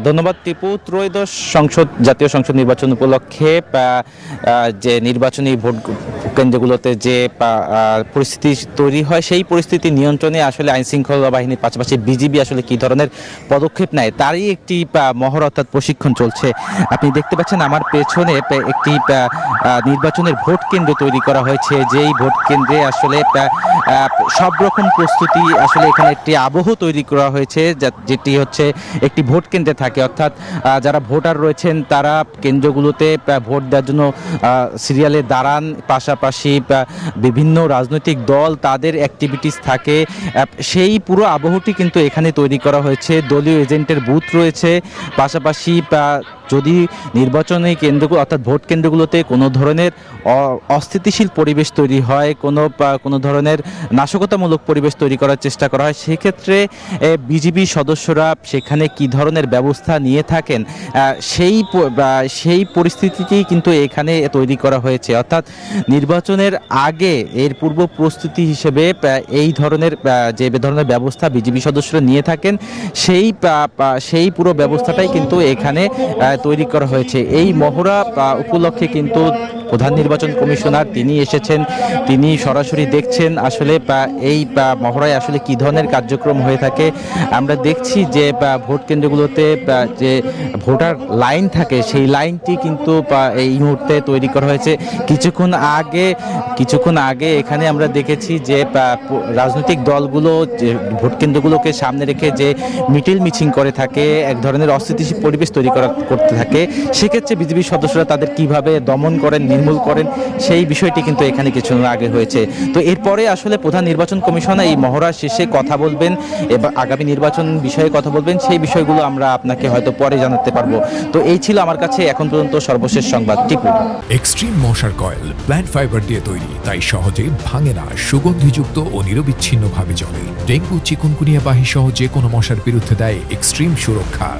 ধন্যবাদ টিপু। ত্রয়োদশ জাতীয় সংসদ নির্বাচন উপলক্ষে যে নির্বাচনী ভোট কেন্দ্রগুলোতে যে পরিস্থিতি তৈরি হয়, সেই পরিস্থিতি নিয়ন্ত্রণে আসলে আইন শৃঙ্খলা বাহিনীর পাশাপাশি বিজিবি আসলে কি ধরনের পদক্ষেপ নেয় তারই একটি মহড়া অর্থাৎ প্রশিক্ষণ চলছে। আপনি দেখতে পাচ্ছেন আমার পেছনে একটি নির্বাচনের ভোট কেন্দ্র তৈরি করা হয়েছে, যেই ভোট কেন্দ্রে আসলে সব রকম প্রস্তুতি আসলে এখানে একটি আবহ তৈরি করা হয়েছে, যেটি হচ্ছে একটি ভোট কেন্দ্রে থাকে, অর্থাৎ যারা ভোটার রয়েছেন তারা কেন্দ্রগুলোতে ভোট দেওয়ার জন্য সিরিয়ালে দাঁড়ান, পাশাপাশি বিভিন্ন রাজনৈতিক দল তাদের অ্যাক্টিভিটিস থাকে। সেই পুরো আবহটি কিন্তু এখানে তৈরি করা হয়েছে। দলীয় এজেন্টের বুথ রয়েছে, পাশাপাশি যদি নির্বাচনী কেন্দ্রগুলো অর্থাৎ ভোট কেন্দ্রগুলোতে কোনো ধরনের অস্থিতিশীল পরিবেশ তৈরি হয়, কোনো ধরনের নাশকতামূলক পরিবেশ তৈরি করার চেষ্টা করা হয়, সেক্ষেত্রে বিজিবি সদস্যরা সেখানে কি ধরনের ব্যবস্থা নিয়ে থাকেন সেই পরিস্থিতিটি কিন্তু এখানে তৈরি করা হয়েছে। অর্থাৎ নির্বাচনের আগে এর পূর্ব প্রস্তুতি হিসেবে এই ধরনের ব্যবস্থা বিজিবি সদস্যরা নিয়ে থাকেন, সেই পুরো ব্যবস্থাটাই কিন্তু এখানে তৈরি করা হয়েছে। এই মহড়া উপলক্ষে কিন্তু প্রধান নির্বাচন কমিশনার তিনি এসেছেন, তিনি সরাসরি দেখছেন আসলে এই মহড়ায় আসলে কি ধরনের কার্যক্রম হয়ে থাকে। আমরা দেখছি যে ভোট কেন্দ্রগুলোতে যে ভোটার লাইন থাকে, সেই লাইনটি কিন্তু এই মুহূর্তে তৈরি করা হয়েছে। কিছুক্ষণ আগে এখানে আমরা দেখেছি যে রাজনৈতিক দলগুলো যে ভোট কেন্দ্রগুলোকে সামনে রেখে যে মিছিল করে থাকে, এক ধরনের অস্থিতিশীল পরিবেশ তৈরি করতে থাকে, সেক্ষেত্রে বিজিবি সদস্যরা তাদের কিভাবে দমন করেন, নির্মূল করেন, সেই বিষয়টি কিন্তু এখানে কিছুদিন আগে হয়েছে। তো এরপরে আসলে প্রধান নির্বাচন কমিশনার এই মহড়া শেষে কথা বলবেন এবং আগামী নির্বাচন বিষয়ে কথা বলবেন, সেই বিষয়গুলো আমরা আপনাকে হয়তো পরে জানাতে পারবো। তো এই ছিল আমার কাছে এখন পর্যন্ত সর্বশেষ সংবাদ। টিপু। এক্সট্রিম মশার কয়েল প্ল্যান্ট ফাইবার দিয়ে তৈরি, তাই সহজে ভাঙে না, সুগন্ধিযুক্ত ও নিরবিচ্ছিন্নভাবে জ্বলে। ডেঙ্গু, চিকুনগুনিয়া বাহি সহ যে কোনো মশার বিরুদ্ধে দেয় এক্সট্রিম সুরক্ষা।